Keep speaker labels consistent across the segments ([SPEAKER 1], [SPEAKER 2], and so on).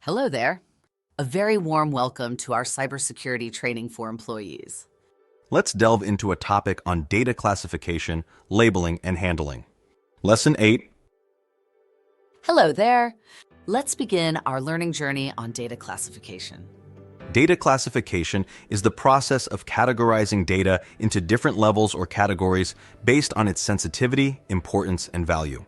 [SPEAKER 1] Hello there. A very warm welcome to our cybersecurity training for employees.
[SPEAKER 2] Let's delve into a topic on data classification, labeling, and handling. Lesson 8.
[SPEAKER 1] Hello there. Let's begin our learning journey on data classification.
[SPEAKER 2] Data classification is the process of categorizing data into different levels or categories based on its sensitivity, importance, and value.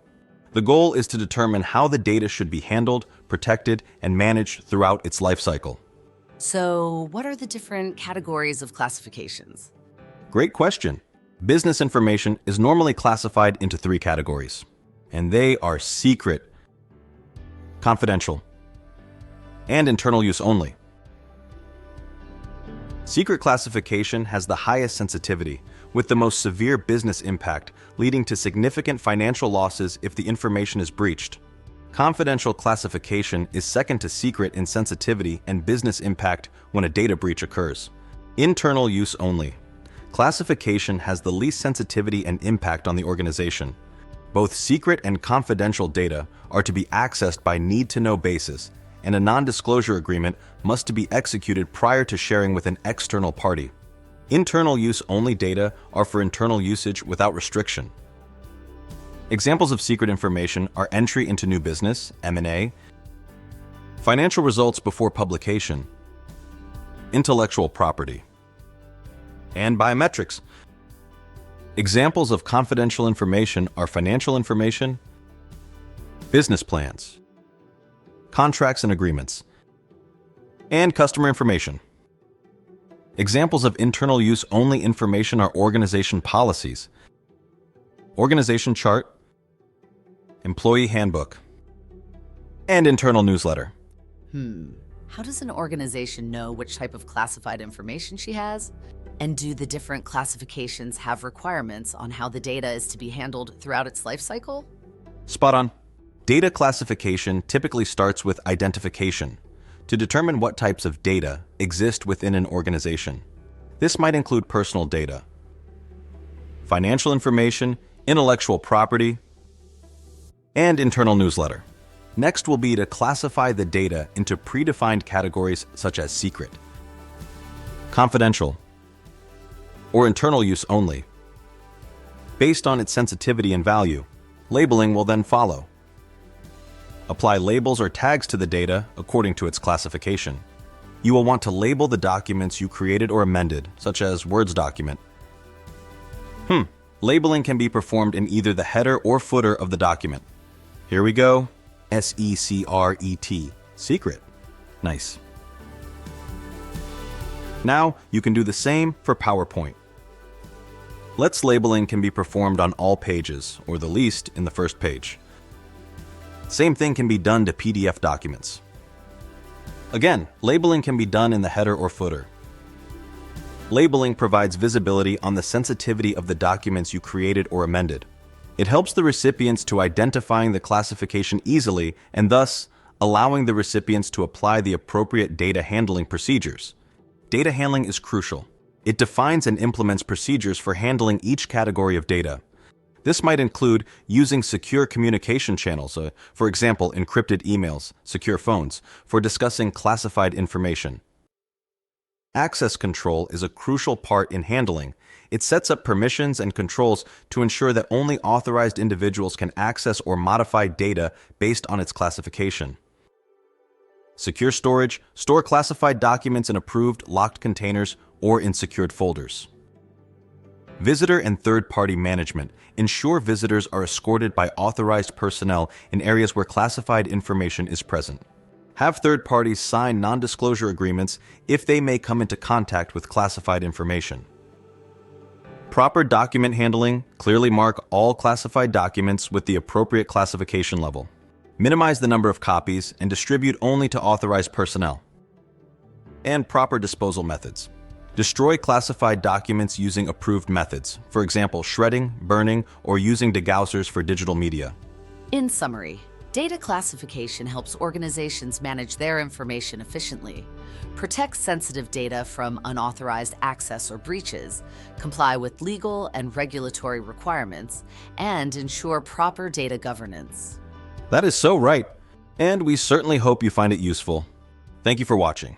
[SPEAKER 2] The goal is to determine how the data should be handled, protected, and managed throughout its lifecycle.
[SPEAKER 1] So, what are the different categories of classifications?
[SPEAKER 2] Great question. Business information is normally classified into 3 categories, and they are secret, confidential, and internal use only. Secret classification has the highest sensitivity, with the most severe business impact, leading to significant financial losses if the information is breached. Confidential classification is second to secret in sensitivity and business impact when a data breach occurs. Internal use only. Classification has the least sensitivity and impact on the organization. Both secret and confidential data are to be accessed by need-to-know basis, and a non-disclosure agreement must be executed prior to sharing with an external party. Internal use only data are for internal usage without restriction. Examples of secret information are entry into new business, M&A, financial results before publication, intellectual property, and biometrics. Examples of confidential information are financial information, business plans, contracts and agreements, and customer information. Examples of internal use only information are organization policies, organization chart, employee handbook, and internal newsletter.
[SPEAKER 1] How does an organization know which type of classified information she has? And do the different classifications have requirements on how the data is to be handled throughout its life cycle?
[SPEAKER 2] Spot on. Data classification typically starts with identification to determine what types of data exist within an organization. This might include personal data, financial information, intellectual property, and internal newsletter. Next will be to classify the data into predefined categories such as secret, confidential, or internal use only. Based on its sensitivity and value, labeling will then follow. Apply labels or tags to the data according to its classification. You will want to label the documents you created or amended, such as Word document. Labeling can be performed in either the header or footer of the document. Here we go. S-E-C-R-E-T. Secret. Nice. Now you can do the same for PowerPoint. Let's labeling can be performed on all pages, or the least in the first page. Same thing can be done to PDF documents. Again, labeling can be done in the header or footer. Labeling provides visibility on the sensitivity of the documents you created or amended. It helps the recipients to identifying the classification easily and thus allowing the recipients to apply the appropriate data handling procedures. Data handling is crucial. It defines and implements procedures for handling each category of data. This might include using secure communication channels, for example, encrypted emails, secure phones, for discussing classified information. Access control is a crucial part in handling. It sets up permissions and controls to ensure that only authorized individuals can access or modify data based on its classification. Secure storage, store classified documents in approved, locked containers or in secured folders. Visitor and third-party management. Ensure visitors are escorted by authorized personnel in areas where classified information is present. Have third parties sign non-disclosure agreements if they may come into contact with classified information. Proper document handling. Clearly mark all classified documents with the appropriate classification level. Minimize the number of copies and distribute only to authorized personnel. And proper disposal methods. Destroy classified documents using approved methods, for example, shredding, burning, or using degaussers for digital media.
[SPEAKER 1] In summary, data classification helps organizations manage their information efficiently, protect sensitive data from unauthorized access or breaches, comply with legal and regulatory requirements, and ensure proper data governance.
[SPEAKER 2] That is so right. And we certainly hope you find it useful. Thank you for watching.